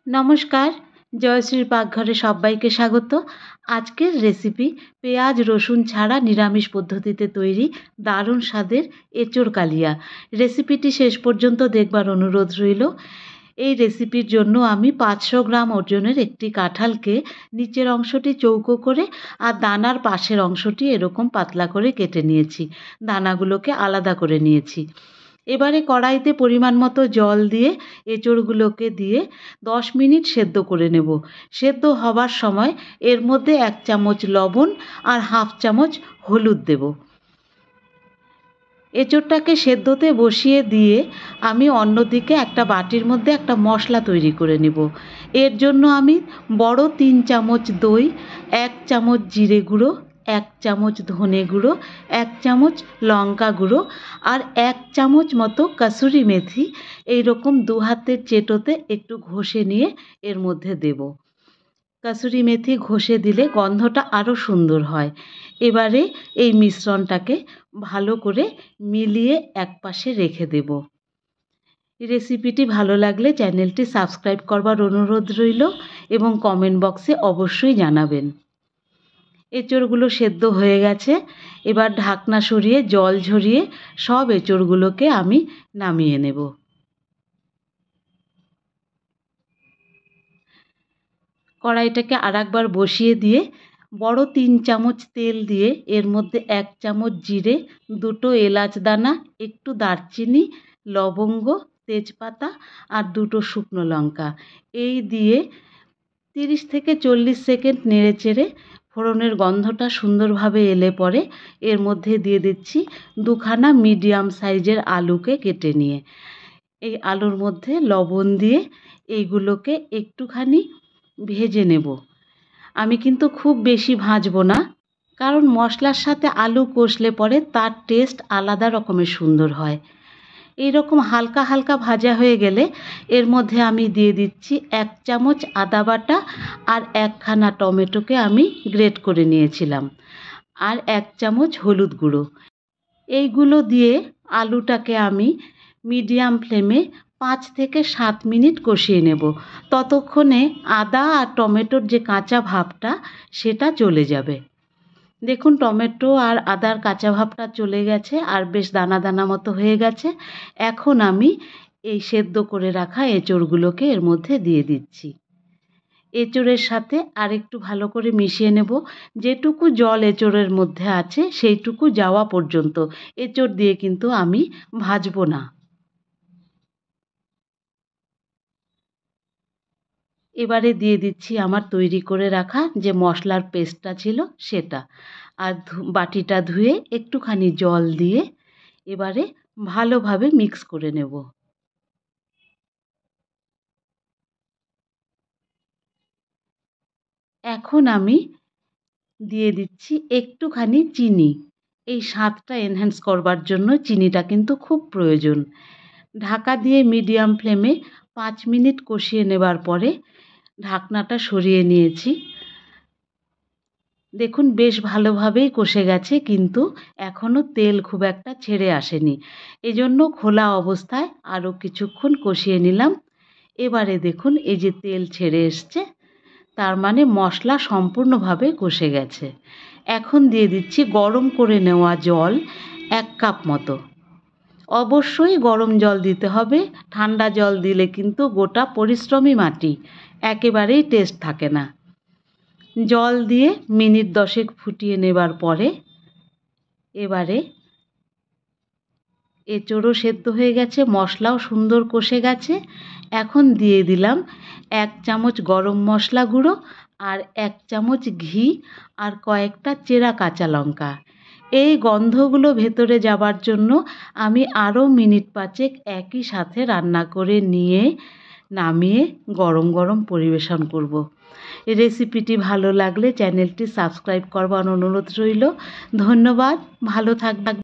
নমস্কার, জয়শ্রীর পাকঘরে সব্বাইকে স্বাগত। আজকের রেসিপি পেঁয়াজ রসুন ছাড়া নিরামিষ পদ্ধতিতে তৈরি দারুণ স্বাদের এঁচোড় কালিয়া। রেসিপিটি শেষ পর্যন্ত দেখবার অনুরোধ রইল। এই রেসিপির জন্য আমি 500 গ্রাম ওজনের একটি কাঁঠালকে নিচের অংশটি চৌকো করে আর দানার পাশের অংশটি এরকম পাতলা করে কেটে নিয়েছি। দানাগুলোকে আলাদা করে নিয়েছি। এবারে কড়াইতে পরিমাণ মতো জল দিয়ে এঁচোড়গুলোকে দিয়ে 10 মিনিট সেদ্ধ করে নেব। সেদ্ধ হবার সময় এর মধ্যে 1 চামচ লবণ আর হাফ চামচ হলুদ দেব। এঁচোড়টাকে সেদ্ধতে বসিয়ে দিয়ে আমি অন্যদিকে একটা বাটির মধ্যে একটা মশলা তৈরি করে নেব। এর জন্য আমি বড় 3 চামচ দই, 1 চামচ জিরে গুঁড়ো, 1 চামচ ধনে গুঁড়ো, 1 চামচ লঙ্কা গুঁড়ো আর 1 চামচ মতো কাসুরি মেথি এইরকম 2 হাতের চেটোতে একটু ঘষে নিয়ে এর মধ্যে দেব। কাসুরি মেথি ঘষে দিলে গন্ধটা আরও সুন্দর হয়। এবারে এই মিশ্রণটাকে ভালো করে মিলিয়ে একপাশে রেখে দেব। রেসিপিটি ভালো লাগলে চ্যানেলটি সাবস্ক্রাইব করবার অনুরোধ রইল এবং কমেন্ট বক্সে অবশ্যই জানাবেন। এঁচোড়গুলো সেদ্ধ হয়ে গেছে। এবার ঢাকনা সরিয়ে জল ঝরিয়ে সব এঁচোড়গুলোকে আমি নামিয়ে নেব। কড়াইটাকে আরেকবার বসিয়ে দিয়ে বড় 3 চামচ তেল দিয়ে এর মধ্যে 1 চামচ জিরে, 2টো এলাচ দানা, একটু দারচিনি, লবঙ্গ, তেজপাতা আর 2টো শুকনো লঙ্কা এই দিয়ে 30 থেকে 40 সেকেন্ড নেড়েচেড়ে ফোড়নের গন্ধটা সুন্দরভাবে এলে পরে এর মধ্যে দিয়ে দিচ্ছি 2খানা মিডিয়াম সাইজের আলুকে কেটে নিয়ে। এই আলুর মধ্যে লবণ দিয়ে এইগুলোকে একটুখানি ভেজে নেব। আমি কিন্তু খুব বেশি ভাজবো না, কারণ মশলার সাথে আলু কষলে পরে তার টেস্ট আলাদা রকমের সুন্দর হয়। এইরকম হালকা হালকা ভাজা হয়ে গেলে এর মধ্যে আমি দিয়ে দিচ্ছি 1 চামচ আদা বাটা আর 1খানা টমেটোকে আমি গ্রেট করে নিয়েছিলাম আর 1 চামচ হলুদ গুঁড়ো। এইগুলো দিয়ে আলুটাকে আমি মিডিয়াম ফ্লেমে 5 থেকে 7 মিনিট কষিয়ে নেব। ততক্ষণে আদা আর টমেটোর যে কাঁচা ভাবটা সেটা চলে যাবে। দেখুন টমেটো আর আদার কাঁচা ভাবটা চলে গেছে আর বেশ দানা দানা মতো হয়ে গেছে। এখন আমি এই সেদ্ধ করে রাখা এঁচোড়গুলোকে এর মধ্যে দিয়ে দিচ্ছি। এঁচোড়ের সাথে আরেকটু ভালো করে মিশিয়ে নেব। যেটুকু জল এঁচোড়ের মধ্যে আছে সেইটুকু যাওয়া পর্যন্ত। এঁচোড় দিয়ে কিন্তু আমি ভাজবো না। এবারে দিয়ে দিচ্ছি আমার তৈরি করে রাখা যে মশলার পেস্টটা ছিল সেটা, আর বাটিটা ধুয়ে একটুখানি জল দিয়ে এবারে ভালোভাবে মিক্স করে নেব। এখন আমি দিয়ে দিচ্ছি একটুখানি চিনি। এই স্বাদটা এনহ্যান্স করবার জন্য চিনিটা কিন্তু খুব প্রয়োজন। ঢাকা দিয়ে মিডিয়াম ফ্লেমে 5 মিনিট কষিয়ে নেবার পরে ঢাকনাটা সরিয়ে নিয়েছি। দেখুন বেশ ভালোভাবেই কষে গেছে, কিন্তু এখনও তেল খুব একটা ছেড়ে আসেনি। এজন্য খোলা অবস্থায় আরও কিছুক্ষণ কষিয়ে নিলাম। এবারে দেখুন এই যে তেল ছেড়ে এসছে, তার মানে মশলা সম্পূর্ণভাবে কষে গেছে। এখন দিয়ে দিচ্ছি গরম করে নেওয়া জল 1 কাপ মতো। অবশ্যই গরম জল দিতে হবে। ঠান্ডা জল দিলে কিন্তু গোটা পরিশ্রমী মাটি, একেবারেই টেস্ট থাকে না। জল দিয়ে মিনিট 10 ফুটিয়ে নেবার পরে এবারে এঁচোড়ও সেদ্ধ হয়ে গেছে, মশলাও সুন্দর কষে গেছে। এখন দিয়ে দিলাম 1 চামচ গরম মশলা গুঁড়ো আর 1 চামচ ঘি আর কয়েকটা চেরা কাঁচা লঙ্কা। এই গন্ধগুলো ভেতরে যাবার জন্য আমি আরও মিনিট 5 একই সাথে রান্না করে নিয়ে নামিয়ে গরম গরম পরিবেশন করব। রেসিপিটি ভালো লাগলে চ্যানেলটি সাবস্ক্রাইব করবার অনুরোধ রইল। ধন্যবাদ, ভালো থাকবেন।